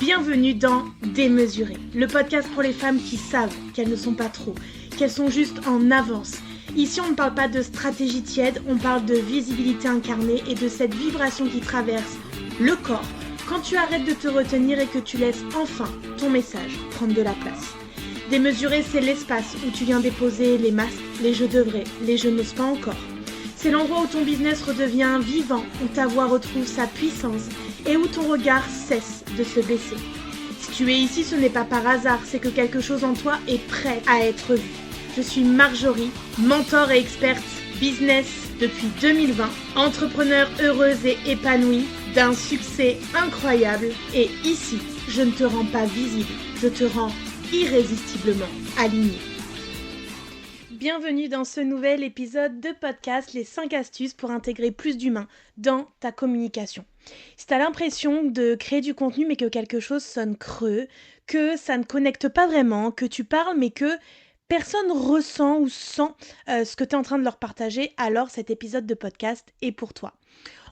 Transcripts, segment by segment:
Bienvenue dans Démesuré, le podcast pour les femmes qui savent qu'elles ne sont pas trop, qu'elles sont juste en avance. Ici, on ne parle pas de stratégie tiède, on parle de visibilité incarnée et de cette vibration qui traverse le corps quand tu arrêtes de te retenir et que tu laisses enfin ton message prendre de la place. Démesuré, c'est l'espace où tu viens déposer les masques, les je devrais, les je n'ose pas encore. C'est l'endroit où ton business redevient vivant, où ta voix retrouve sa puissance et où ton regard cesse de se baisser. Si tu es ici, ce n'est pas par hasard, c'est que quelque chose en toi est prêt à être vu. Je suis Marjorie, mentor et experte business depuis 2020, entrepreneur heureuse et épanouie, d'un succès incroyable. Et ici, je ne te rends pas visible, je te rends irrésistiblement alignée. Bienvenue dans ce nouvel épisode de podcast, les 5 astuces pour intégrer plus d'humain dans ta communication. Si tu as l'impression de créer du contenu mais que quelque chose sonne creux, que ça ne connecte pas vraiment, que tu parles mais que personne ressent ou sent ce que tu es en train de leur partager, alors cet épisode de podcast est pour toi.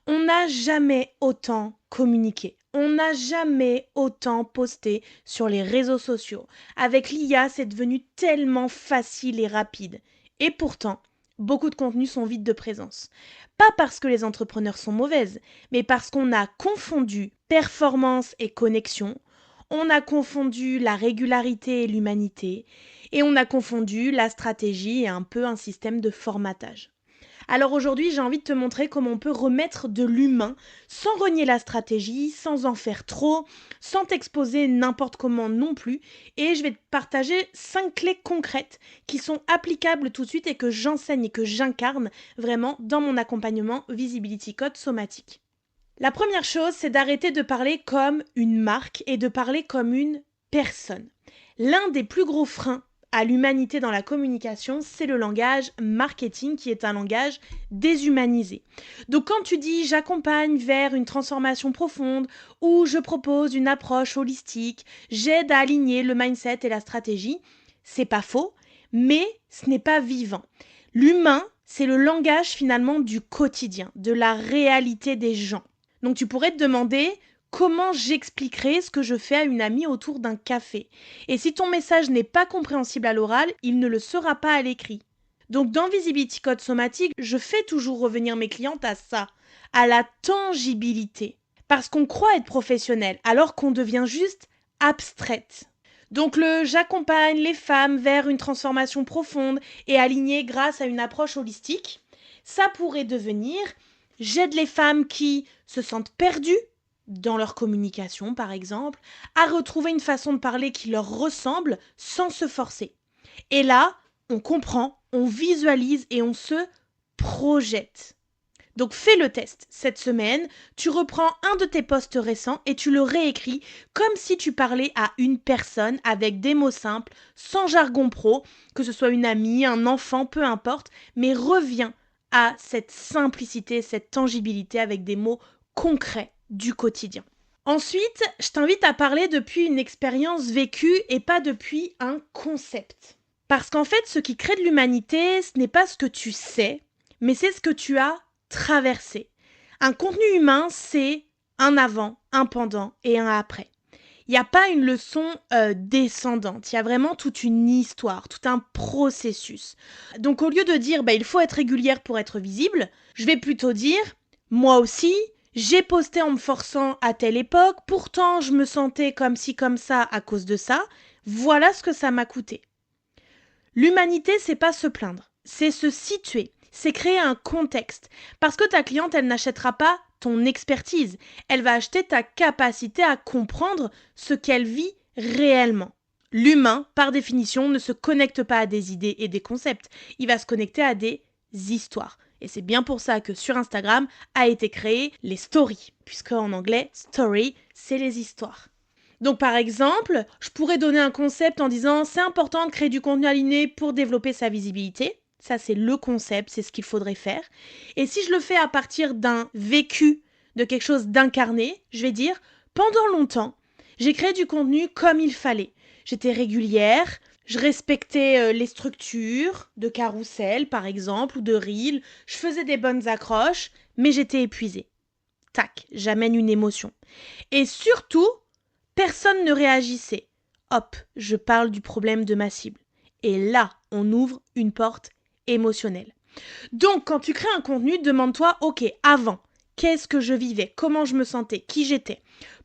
On n'a jamais autant communiqué. On n'a jamais autant posté sur les réseaux sociaux. Avec l'IA, c'est devenu tellement facile et rapide. Et pourtant, beaucoup de contenus sont vides de présence. Pas parce que les entrepreneurs sont mauvaises, mais parce qu'on a confondu performance et connexion, on a confondu la régularité et l'humanité, et on a confondu la stratégie et un peu un système de formatage. Alors aujourd'hui, j'ai envie de te montrer comment on peut remettre de l'humain sans renier la stratégie, sans en faire trop, sans t'exposer n'importe comment non plus. Et je vais te partager 5 clés concrètes qui sont applicables tout de suite et que j'enseigne et que j'incarne vraiment dans mon accompagnement Visibility Code somatique. La première chose, c'est d'arrêter de parler comme une marque et de parler comme une personne. L'un des plus gros freins à l'humanité dans la communication, c'est le langage marketing qui est un langage déshumanisé. Donc quand tu dis j'accompagne vers une transformation profonde ou je propose une approche holistique, j'aide à aligner le mindset et la stratégie, c'est pas faux, mais ce n'est pas vivant. L'humain, c'est le langage finalement du quotidien, de la réalité des gens. Donc tu pourrais te demander comment j'expliquerai ce que je fais à une amie autour d'un café. Et si ton message n'est pas compréhensible à l'oral, il ne le sera pas à l'écrit. Donc dans Visibility Code somatique, je fais toujours revenir mes clientes à ça, à la tangibilité. Parce qu'on croit être professionnel, alors qu'on devient juste abstraite. Donc j'accompagne les femmes vers une transformation profonde et alignée grâce à une approche holistique, ça pourrait devenir j'aide les femmes qui se sentent perdues dans leur communication par exemple, à retrouver une façon de parler qui leur ressemble sans se forcer. Et là, on comprend, on visualise et on se projette. Donc fais le test cette semaine, tu reprends un de tes posts récents et tu le réécris comme si tu parlais à une personne avec des mots simples, sans jargon pro, que ce soit une amie, un enfant, peu importe, mais reviens à cette simplicité, cette tangibilité avec des mots concrets du quotidien. Ensuite, je t'invite à parler depuis une expérience vécue et pas depuis un concept. Parce qu'en fait, ce qui crée de l'humanité, ce n'est pas ce que tu sais, mais c'est ce que tu as traversé. Un contenu humain, c'est un avant, un pendant et un après. Il n'y a pas une leçon descendante, il y a vraiment toute une histoire, tout un processus. Donc au lieu de dire il faut être régulière pour être visible, je vais plutôt dire moi aussi, j'ai posté en me forçant à telle époque, pourtant je me sentais comme ci comme ça à cause de ça, voilà ce que ça m'a coûté. L'humanité, c'est pas se plaindre, c'est se situer, c'est créer un contexte. Parce que ta cliente, elle n'achètera pas ton expertise, elle va acheter ta capacité à comprendre ce qu'elle vit réellement. L'humain, par définition, ne se connecte pas à des idées et des concepts, il va se connecter à des histoires. Et c'est bien pour ça que sur Instagram a été créé les stories, puisque en anglais, story, c'est les histoires. Donc par exemple, je pourrais donner un concept en disant c'est important de créer du contenu aligné pour développer sa visibilité. Ça c'est le concept, c'est ce qu'il faudrait faire. Et si je le fais à partir d'un vécu, de quelque chose d'incarné, je vais dire pendant longtemps, j'ai créé du contenu comme il fallait. J'étais régulière, je respectais les structures de carrousel par exemple ou de reel, je faisais des bonnes accroches, mais j'étais épuisée. Tac, j'amène une émotion. Et surtout, personne ne réagissait. Hop, je parle du problème de ma cible. Et là, on ouvre une porte émotionnelle. Donc, quand tu crées un contenu, demande-toi, ok, avant, qu'est-ce que je vivais? Comment je me sentais? Qui j'étais?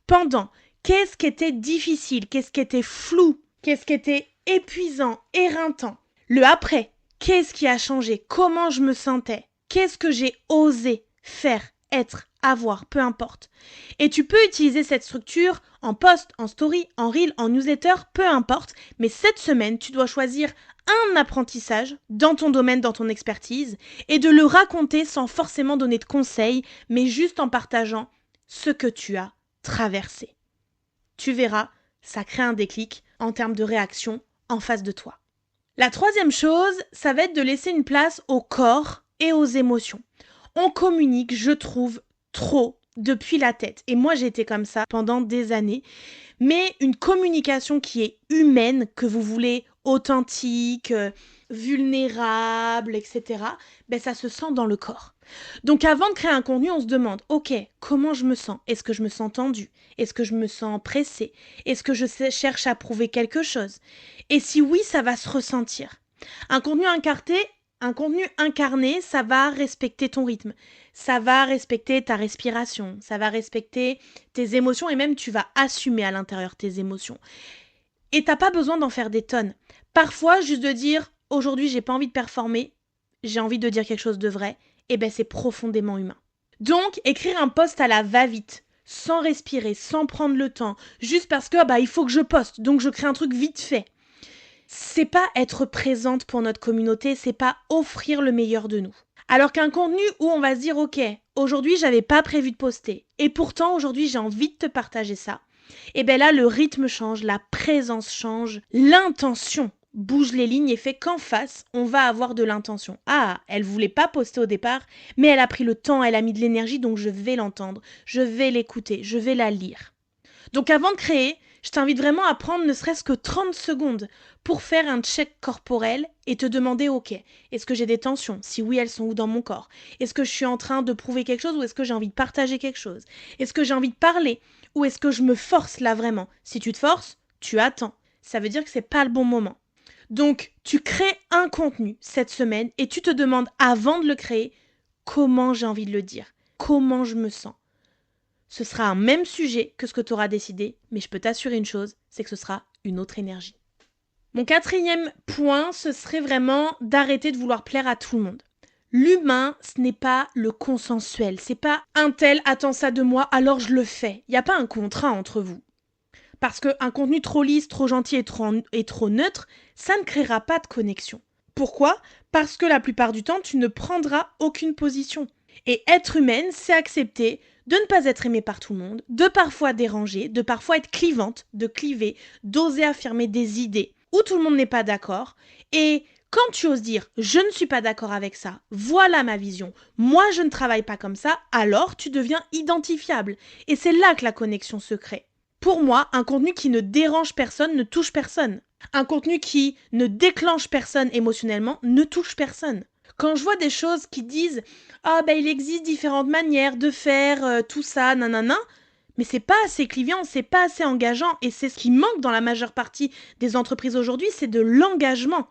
Pendant, qu'est-ce qui était difficile? Qu'est-ce qui était flou? Qu'est-ce qui était épuisant, éreintant? Le après, qu'est-ce qui a changé? Comment je me sentais? Qu'est-ce que j'ai osé faire, être, avoir, peu importe. Et tu peux utiliser cette structure en post, en story, en reel, en newsletter, peu importe. Mais cette semaine, tu dois choisir un apprentissage dans ton domaine, dans ton expertise, et de le raconter sans forcément donner de conseils, mais juste en partageant ce que tu as traversé. Tu verras, ça crée un déclic en termes de réaction en face de toi. La troisième chose, ça va être de laisser une place au corps et aux émotions. On communique, je trouve, trop depuis la tête. Et moi, j'ai été comme ça pendant des années. Mais une communication qui est humaine, que vous voulez authentique, vulnérable, etc., ben ça se sent dans le corps. Donc avant de créer un contenu, on se demande, ok, comment je me sens? Est-ce que je me sens tendue? Est-ce que je me sens pressée? Est-ce que je cherche à prouver quelque chose? Et si oui, ça va se ressentir. Un contenu incarné, ça va respecter ton rythme, ça va respecter ta respiration, ça va respecter tes émotions et même tu vas assumer à l'intérieur tes émotions. Et t'as pas besoin d'en faire des tonnes. Parfois, juste de dire, aujourd'hui, j'ai pas envie de performer, j'ai envie de dire quelque chose de vrai, et ben c'est profondément humain. Donc, écrire un post à la va-vite, sans respirer, sans prendre le temps, juste parce que il faut que je poste, donc je crée un truc vite fait. C'est pas être présente pour notre communauté, c'est pas offrir le meilleur de nous. Alors qu'un contenu où on va se dire, ok, aujourd'hui j'avais pas prévu de poster, et pourtant aujourd'hui j'ai envie de te partager ça, et bien là le rythme change, la présence change, l'intention bouge les lignes et fait qu'en face, on va avoir de l'intention. Ah, elle voulait pas poster au départ, mais elle a pris le temps, elle a mis de l'énergie, donc je vais l'entendre, je vais l'écouter, je vais la lire. Donc avant de créer, je t'invite vraiment à prendre ne serait-ce que 30 secondes pour faire un check corporel et te demander, ok, est-ce que j'ai des tensions? Si oui, elles sont où dans mon corps? Est-ce que je suis en train de prouver quelque chose ou est-ce que j'ai envie de partager quelque chose? Est-ce que j'ai envie de parler ou est-ce que je me force là vraiment? Si tu te forces, tu attends. Ça veut dire que c'est pas le bon moment. Donc, tu crées un contenu cette semaine et tu te demandes avant de le créer comment j'ai envie de le dire, comment je me sens. Ce sera un même sujet que ce que tu auras décidé, mais je peux t'assurer une chose, c'est que ce sera une autre énergie. Mon quatrième point, ce serait vraiment d'arrêter de vouloir plaire à tout le monde. L'humain, ce n'est pas le consensuel, c'est pas un tel attend ça de moi, alors je le fais. Il n'y a pas un contrat entre vous. Parce qu'un contenu trop lisse, trop gentil et trop neutre, ça ne créera pas de connexion. Pourquoi? Parce que la plupart du temps, tu ne prendras aucune position. Et être humaine, c'est accepter de ne pas être aimée par tout le monde, de parfois déranger, de parfois être clivante, de cliver, d'oser affirmer des idées où tout le monde n'est pas d'accord. Et quand tu oses dire « je ne suis pas d'accord avec ça, voilà ma vision, moi je ne travaille pas comme ça », alors tu deviens identifiable. Et c'est là que la connexion se crée. Pour moi, un contenu qui ne dérange personne ne touche personne. Un contenu qui ne déclenche personne émotionnellement ne touche personne. Quand je vois des choses qui disent « Ah il existe différentes manières de faire tout ça, nanana », mais c'est pas assez clivant, c'est pas assez engageant et c'est ce qui manque dans la majeure partie des entreprises aujourd'hui, c'est de l'engagement.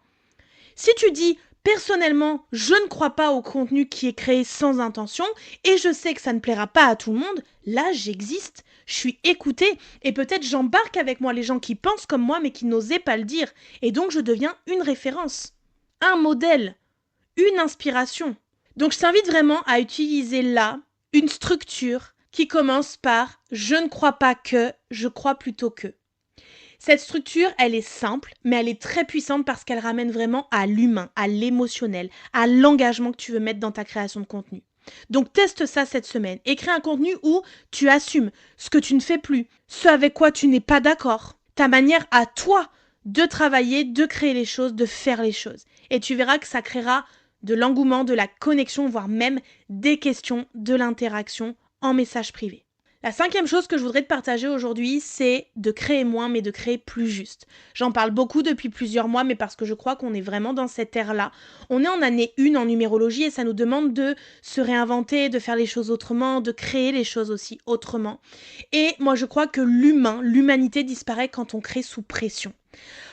Si tu dis « Personnellement, je ne crois pas au contenu qui est créé sans intention et je sais que ça ne plaira pas à tout le monde », là j'existe, je suis écoutée et peut-être j'embarque avec moi les gens qui pensent comme moi mais qui n'osaient pas le dire et donc je deviens une référence, un modèle, une inspiration. Donc je t'invite vraiment à utiliser là une structure qui commence par « je ne crois pas que, je crois plutôt que ». Cette structure, elle est simple, mais elle est très puissante parce qu'elle ramène vraiment à l'humain, à l'émotionnel, à l'engagement que tu veux mettre dans ta création de contenu. Donc teste ça cette semaine. Écris un contenu où tu assumes ce que tu ne fais plus, ce avec quoi tu n'es pas d'accord, ta manière à toi de travailler, de créer les choses, de faire les choses. Et tu verras que ça créera de l'engouement, de la connexion, voire même des questions, de l'interaction en message privé. La 5e chose que je voudrais te partager aujourd'hui, c'est de créer moins, mais de créer plus juste. J'en parle beaucoup depuis plusieurs mois, mais parce que je crois qu'on est vraiment dans cette ère-là. On est en année 1 en numérologie et ça nous demande de se réinventer, de faire les choses autrement, de créer les choses aussi autrement. Et moi, je crois que l'humanité disparaît quand on crée sous pression.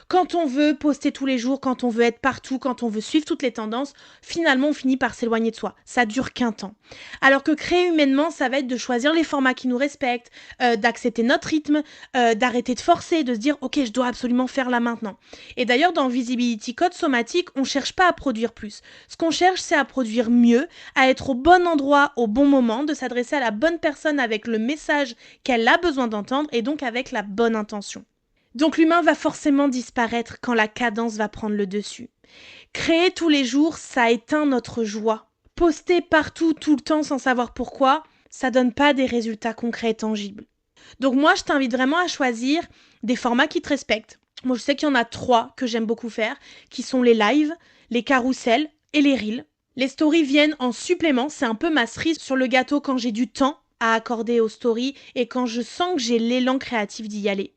Quand on veut poster tous les jours, quand on veut être partout, quand on veut suivre toutes les tendances, finalement, on finit par s'éloigner de soi. Ça dure qu'un temps. Alors que créer humainement, ça va être de choisir les formats qui nous respectent, d'accepter notre rythme, d'arrêter de forcer, de se dire « Ok, je dois absolument faire là maintenant ». Et d'ailleurs, dans Visibility Code Somatique, on ne cherche pas à produire plus. Ce qu'on cherche, c'est à produire mieux, à être au bon endroit, au bon moment, de s'adresser à la bonne personne avec le message qu'elle a besoin d'entendre et donc avec la bonne intention. Donc l'humain va forcément disparaître quand la cadence va prendre le dessus. Créer tous les jours, ça éteint notre joie. Poster partout, tout le temps, sans savoir pourquoi, ça donne pas des résultats concrets et tangibles. Donc moi, je t'invite vraiment à choisir des formats qui te respectent. Moi, je sais qu'il y en a 3 que j'aime beaucoup faire, qui sont les lives, les carousels et les reels. Les stories viennent en supplément, c'est un peu ma cerise sur le gâteau quand j'ai du temps à accorder aux stories et quand je sens que j'ai l'élan créatif d'y aller.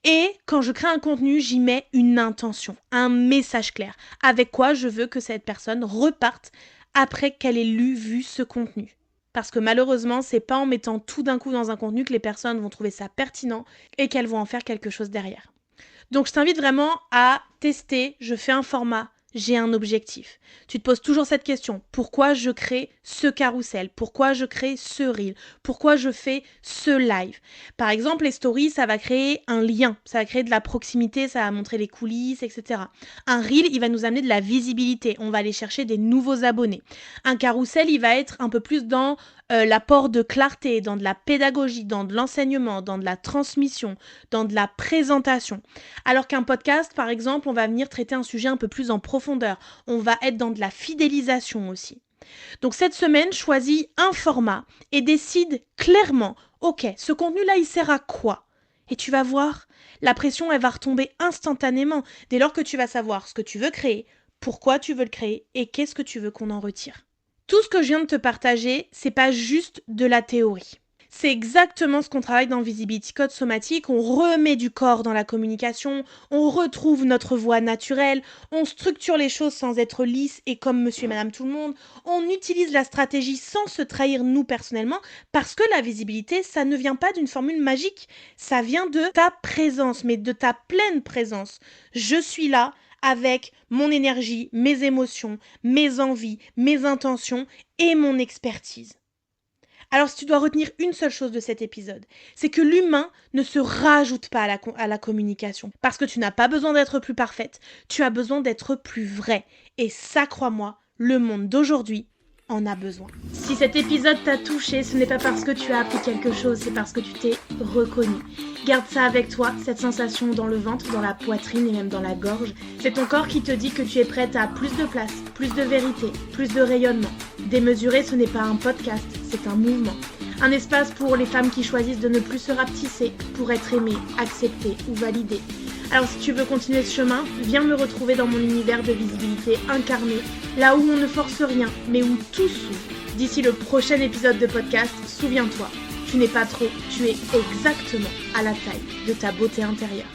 Et quand je crée un contenu, j'y mets une intention, un message clair, avec quoi je veux que cette personne reparte après qu'elle ait vu ce contenu. Parce que malheureusement, c'est pas en mettant tout d'un coup dans un contenu que les personnes vont trouver ça pertinent et qu'elles vont en faire quelque chose derrière. Donc je t'invite vraiment à tester, je fais un format, j'ai un objectif. Tu te poses toujours cette question, pourquoi je crée ce carrousel? Pourquoi je crée ce reel? Pourquoi je fais ce live? Par exemple, les stories, ça va créer un lien, ça va créer de la proximité, ça va montrer les coulisses, etc. Un reel, il va nous amener de la visibilité, on va aller chercher des nouveaux abonnés. Un carrousel, il va être un peu plus dans l'apport de clarté, dans de la pédagogie, dans de l'enseignement, dans de la transmission, dans de la présentation. Alors qu'un podcast, par exemple, on va venir traiter un sujet un peu plus en profondeur. On va être dans de la fidélisation aussi. Donc cette semaine, choisis un format et décide clairement, ok, ce contenu-là, il sert à quoi? Et tu vas voir, la pression, elle va retomber instantanément dès lors que tu vas savoir ce que tu veux créer, pourquoi tu veux le créer et qu'est-ce que tu veux qu'on en retire. Tout ce que je viens de te partager, c'est pas juste de la théorie. C'est exactement ce qu'on travaille dans Visibility Code Somatique. On remet du corps dans la communication, on retrouve notre voix naturelle, on structure les choses sans être lisse et comme monsieur et madame tout le monde. On utilise la stratégie sans se trahir nous personnellement parce que la visibilité, ça ne vient pas d'une formule magique. Ça vient de ta présence, mais de ta pleine présence. Je suis là avec mon énergie, mes émotions, mes envies, mes intentions et mon expertise. Alors si tu dois retenir une seule chose de cet épisode, c'est que l'humain ne se rajoute pas à la communication. Parce que tu n'as pas besoin d'être plus parfaite, tu as besoin d'être plus vraie. Et ça, crois-moi, le monde d'aujourd'hui en a besoin. Si cet épisode t'a touché, ce n'est pas parce que tu as appris quelque chose, c'est parce que tu t'es reconnu. Garde ça avec toi, cette sensation dans le ventre, dans la poitrine et même dans la gorge. C'est ton corps qui te dit que tu es prête à plus de place, plus de vérité, plus de rayonnement. Démesuré, ce n'est pas un podcast, c'est un mouvement. Un espace pour les femmes qui choisissent de ne plus se rapetisser pour être aimées, acceptées ou validées. Alors si tu veux continuer ce chemin, viens me retrouver dans mon univers de visibilité incarné, là où on ne force rien, mais où tout s'ouvre. D'ici le prochain épisode de podcast, souviens-toi, tu n'es pas trop, tu es exactement à la taille de ta beauté intérieure.